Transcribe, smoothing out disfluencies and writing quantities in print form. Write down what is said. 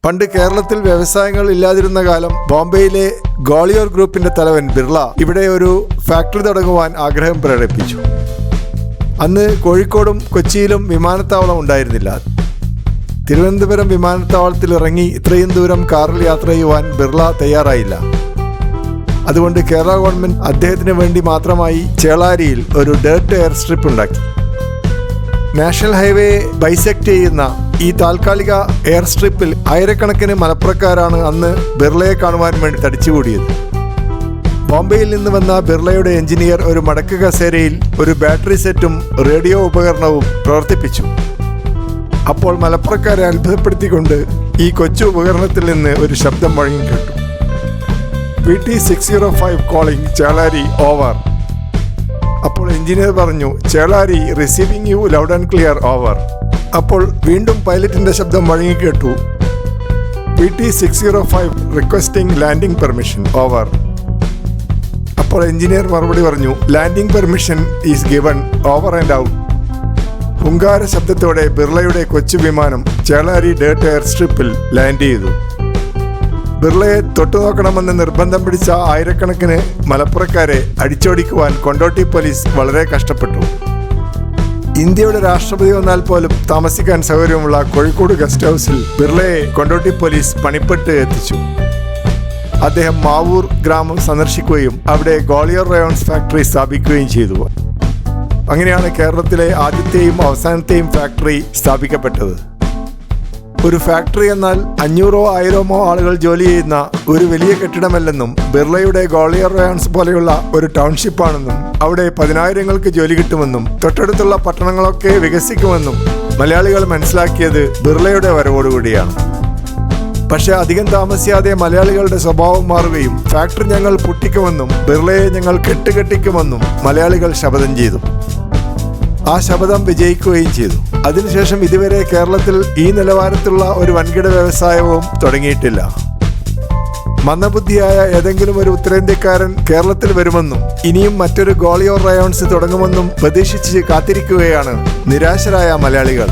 പണ്ട് കേരളത്തിൽ വ്യവസായങ്ങൾ ഇല്ലാതിരുന്ന കാലം ബോംബെയിലെ ഗ്വാളിയോർ ഗ്രൂപ്പിന്റെ തലവൻ ബിർള ഇവിടെ ഒരു ഫാക്ടറി തുടങ്ങുവാൻ ആഗ്രഹം പ്രകടിപ്പിച്ചു. അന്ന് കോഴിക്കോടും കൊച്ചിയിലും വിമാനത്താവളം ഉണ്ടായിരുന്നില്ല. തിരുവനന്തപുരം വിമാനത്താവളത്തിൽ ഇറങ്ങി ഇത്രയും ദൂരം കാറിൽ യാത്ര ചെയ്യുവാൻ ബിർള തയ്യാറായില്ല. അതുകൊണ്ട് കേരള ഗവൺമെന്റ് അദ്ദേഹത്തിന് വേണ്ടി മാത്രമായി ചേളാരിയിൽ ഒരു ഡേർട്ട് എയർ സ്ട്രിപ്പ് ഉണ്ടാക്കി. നാഷണൽ ഹൈവേ ബൈസെക്ട് ചെയ്യുന്ന ഈ താൽക്കാലിക എയർ സ്ട്രിപ്പിൽ ആയിരക്കണക്കിന് മലപ്പുറക്കാരാണ് അന്ന് ബിർളയെ കാണുവാൻ വേണ്ടി തടിച്ചുകൂടിയത്. ബോംബെയിൽ നിന്ന് വന്ന ബിർളയുടെ എഞ്ചിനീയർ ഒരു മടക്ക് കസേരയിൽ ഒരു ബാറ്ററി സെറ്റും റേഡിയോ ഉപകരണവും പ്രവർത്തിപ്പിച്ചു. അപ്പോൾ മലപ്പുറക്കാരെ അത്ഭുതപ്പെടുത്തിക്കൊണ്ട് ഈ കൊച്ചു ഉപകരണത്തിൽ നിന്ന് ഒരു ശബ്ദം മുഴങ്ങി കേട്ടു. PT-605 calling Chelari over. അപ്പോൾ എഞ്ചിനീയർ പറഞ്ഞു, Chelari receiving you loud and clear over. അപ്പോൾ വീണ്ടും പൈലറ്റിന്റെ ശബ്ദം മുഴങ്ങി കേട്ടു. PT-605 requesting landing permission over. അപ്പോൾ എഞ്ചിനീയർ മറുപടി പറഞ്ഞു, landing permission is given over and out. ഹുങ്കാര ശബ്ദത്തോടെ ബിർളയുടെ കൊച്ചു വിമാനം ചേളാരി ഡേർട്ട് എയർ സ്ട്രിപ്പിൽ ലാൻഡ് ചെയ്തു. ബിർളയെ തൊട്ടുനോക്കണമെന്ന് നിർബന്ധം പിടിച്ച ആയിരക്കണക്കിന് മലപ്പുറക്കാരെ അടിച്ചോടിക്കുവാൻ കൊണ്ടോട്ടി പോലീസ് വളരെ കഷ്ടപ്പെട്ടു. ഇന്ത്യയുടെ രാഷ്ട്രപതി വന്നാൽ പോലും താമസിക്കാൻ സൗകര്യമുള്ള കോഴിക്കോട് ഗസ്റ്റ് ഹൗസിൽ ബിർളയെ കൊണ്ടോട്ടി പോലീസ് പണിപ്പെട്ട് എത്തിച്ചു. അദ്ദേഹം മാവൂർ ഗ്രാമം സന്ദർശിക്കുകയും അവിടെ ഗ്വാളിയോർ റയോൺസ് ഫാക്ടറി സ്ഥാപിക്കുകയും ചെയ്തു. അങ്ങനെയാണ് കേരളത്തിലെ ആദ്യത്തെയും അവസാനത്തെയും ഫാക്ടറി സ്ഥാപിക്കപ്പെട്ടത്. ഒരു ഫാക്ടറി എന്നാൽ 500-1000 ആളുകൾ ജോലി ചെയ്യുന്ന ഒരു വലിയ കെട്ടിടമല്ലെന്നും ബിർളയുടെ ഗ്വാളിയോർ റയോൺസ് പോലെയുള്ള ഒരു ടൗൺഷിപ്പാണെന്നും അവിടെ 10,000-ങ്ങൾക്ക് ജോലി കിട്ടുമെന്നും തൊട്ടടുത്തുള്ള പട്ടണങ്ങളൊക്കെ വികസിക്കുമെന്നും മലയാളികൾ മനസ്സിലാക്കിയത് ബിർളയുടെ വരവോടുകൂടിയാണ്. പക്ഷെ അധികം താമസിയാതെ മലയാളികളുടെ സ്വഭാവം മാറുകയും ഫാക്ടറി ഞങ്ങൾ പൊട്ടിക്കുമെന്നും ബിർളയെ ഞങ്ങൾ കെട്ടുകെട്ടിക്കുമെന്നും മലയാളികൾ ശപഥം ചെയ്തു. ആ ശപഥം വിജയിക്കുകയും ചെയ്തു. അതിനുശേഷം ഇതുവരെ കേരളത്തിൽ ഈ നിലവാരത്തിലുള്ള ഒരു വൻകിട വ്യവസായവും തുടങ്ങിയിട്ടില്ല. മന്ദബുദ്ധിയായ ഏതെങ്കിലും ഒരു ഉത്തരേന്ത്യക്കാരൻ കേരളത്തിൽ വരുമെന്നും ഇനിയും മറ്റൊരു ഗ്വാളിയോർ റയോൺസ് തുടങ്ങുമെന്നും പ്രതീക്ഷിച്ച് കാത്തിരിക്കുകയാണ് നിരാശരായ മലയാളികൾ.